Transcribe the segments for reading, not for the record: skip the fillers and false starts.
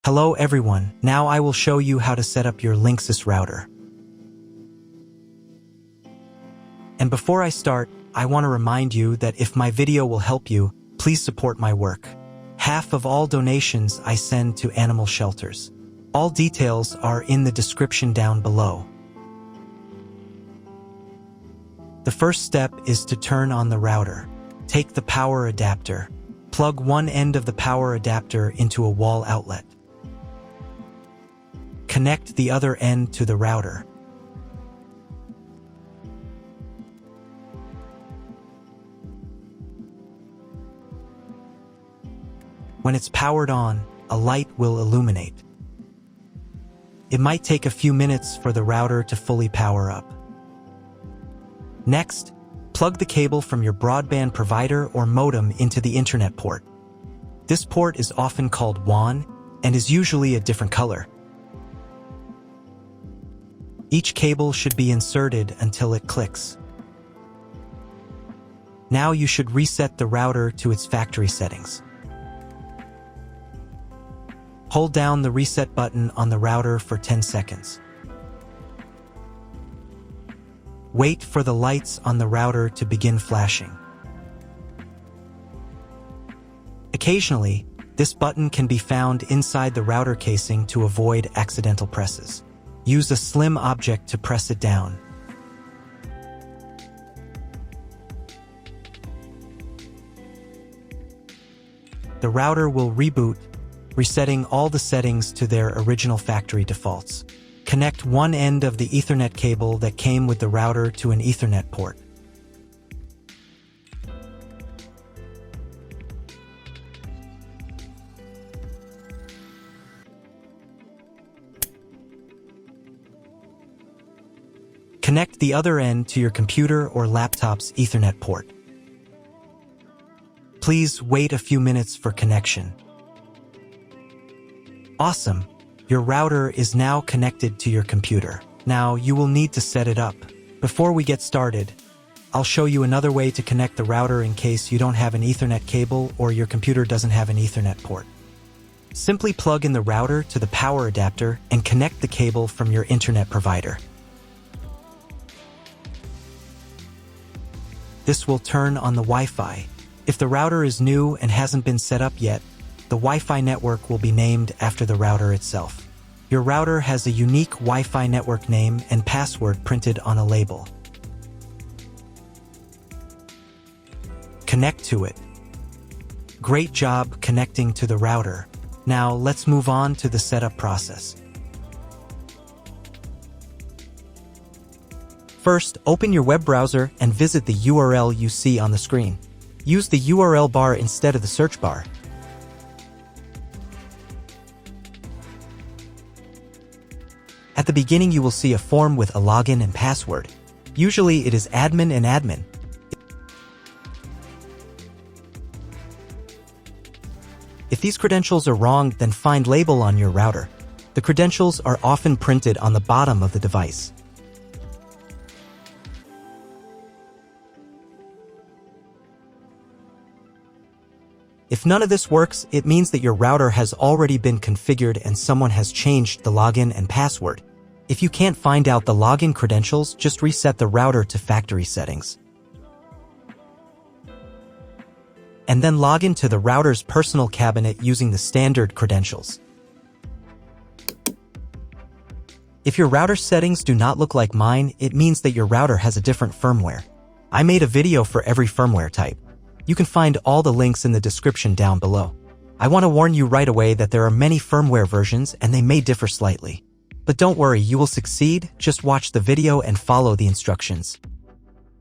Hello everyone, now I will show you how to set up your LINKSYS router. And before I start, I want to remind you that if my video will help you, please support my work. Half of all donations I send to animal shelters. All details are in the description down below. The first step is to turn on the router. Take the power adapter. Plug one end of the power adapter into a wall outlet. Connect the other end to the router. When it's powered on, a light will illuminate. It might take a few minutes for the router to fully power up. Next, plug the cable from your broadband provider or modem into the internet port. This port is often called WAN and is usually a different color. Each cable should be inserted until it clicks. Now you should reset the router to its factory settings. Hold down the reset button on the router for 10 seconds. Wait for the lights on the router to begin flashing. Occasionally, this button can be found inside the router casing to avoid accidental presses. Use a slim object to press it down. The router will reboot, resetting all the settings to their original factory defaults. Connect one end of the Ethernet cable that came with the router to an Ethernet port. Connect the other end to your computer or laptop's Ethernet port. Please wait a few minutes for connection. Awesome! Your router is now connected to your computer. Now you will need to set it up. Before we get started, I'll show you another way to connect the router in case you don't have an Ethernet cable or your computer doesn't have an Ethernet port. Simply plug in the router to the power adapter and connect the cable from your internet provider. This will turn on the Wi-Fi. If the router is new and hasn't been set up yet, the Wi-Fi network will be named after the router itself. Your router has a unique Wi-Fi network name and password printed on a label. Connect to it. Great job connecting to the router. Now let's move on to the setup process. First, open your web browser and visit the URL you see on the screen. Use the URL bar instead of the search bar. At the beginning, you will see a form with a login and password. Usually, it is admin and admin. If these credentials are wrong, then find label on your router. The credentials are often printed on the bottom of the device. If none of this works, it means that your router has already been configured and someone has changed the login and password. If you can't find out the login credentials, just reset the router to factory settings. And then log into the router's personal cabinet using the standard credentials. If your router settings do not look like mine, it means that your router has a different firmware. I made a video for every firmware type. You can find all the links in the description down below. I want to warn you right away that there are many firmware versions and they may differ slightly. But don't worry, you will succeed. Just watch the video and follow the instructions.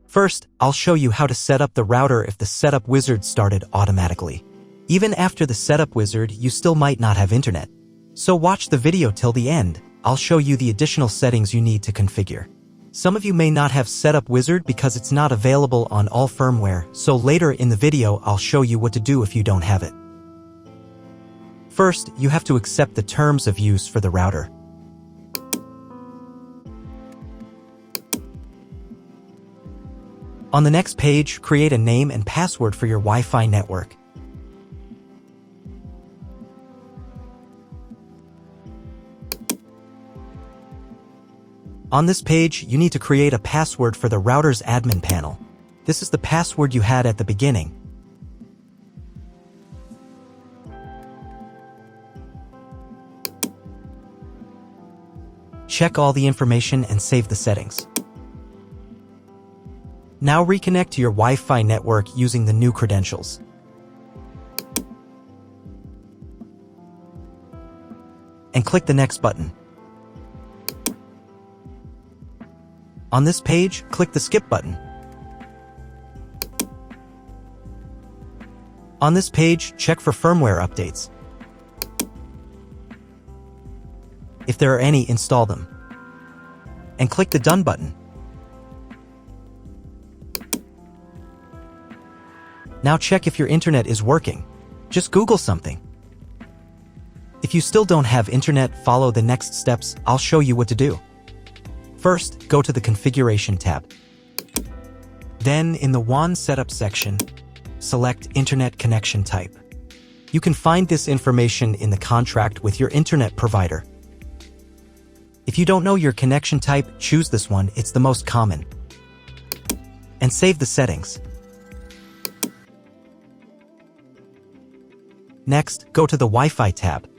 First, I'll show you how to set up the router if the setup wizard started automatically. Even after the setup wizard, you still might not have internet. So watch the video till the end. I'll show you the additional settings you need to configure. Some of you may not have Setup Wizard because it's not available on all firmware, so later in the video I'll show you what to do if you don't have it. First, you have to accept the terms of use for the router. On the next page, create a name and password for your Wi-Fi network. On this page, you need to create a password for the router's admin panel. This is the password you had at the beginning. Check all the information and save the settings. Now reconnect to your Wi-Fi network using the new credentials. And click the Next button. On this page, click the Skip button. On this page, check for firmware updates. If there are any, install them. And click the Done button. Now check if your internet is working. Just Google something. If you still don't have internet, follow the next steps. I'll show you what to do. First, go to the Configuration tab. Then, in the WAN Setup section, select Internet Connection Type. You can find this information in the contract with your internet provider. If you don't know your connection type, choose this one, it's the most common. And save the settings. Next, go to the Wi-Fi tab.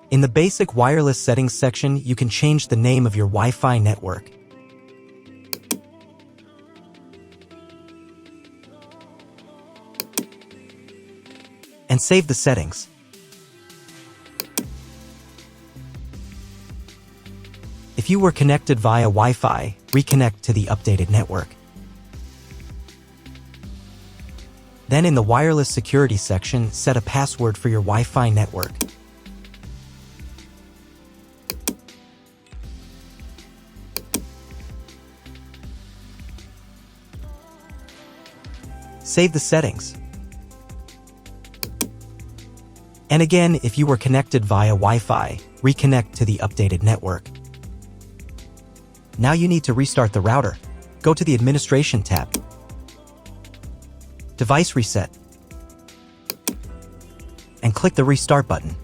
In the Basic Wireless Settings section, you can change the name of your Wi-Fi network. And save the settings. If you were connected via Wi-Fi, reconnect to the updated network. Then in the Wireless Security section, set a password for your Wi-Fi network. Save the settings. And again, if you were connected via Wi-Fi, reconnect to the updated network. Now you need to restart the router. Go to the Administration tab. Device Reset. And click the Restart button.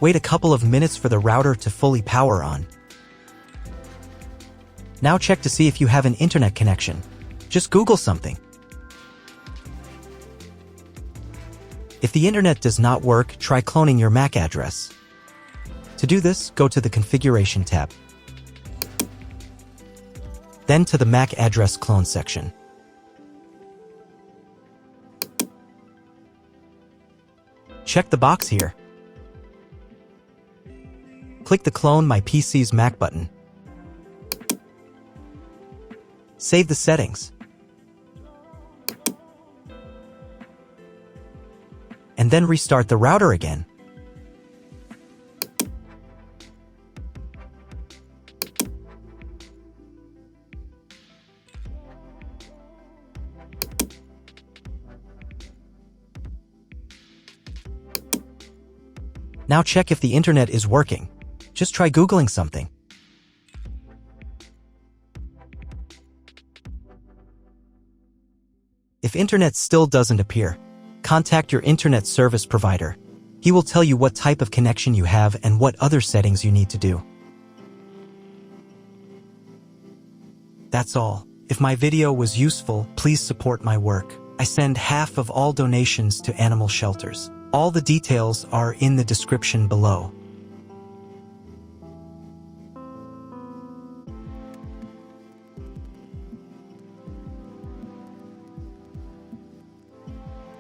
Wait a couple of minutes for the router to fully power on. Now check to see if you have an internet connection. Just Google something. If the internet does not work, try cloning your MAC address. To do this, go to the Configuration tab. Then to the MAC address clone section. Check the box here. Click the Clone My PC's MAC button. Save the settings. And then restart the router again. Now check if the internet is working. Just try Googling something. If internet still doesn't appear, contact your internet service provider. He will tell you what type of connection you have and what other settings you need to do. That's all. If my video was useful, please support my work. I send half of all donations to animal shelters. All the details are in the description below.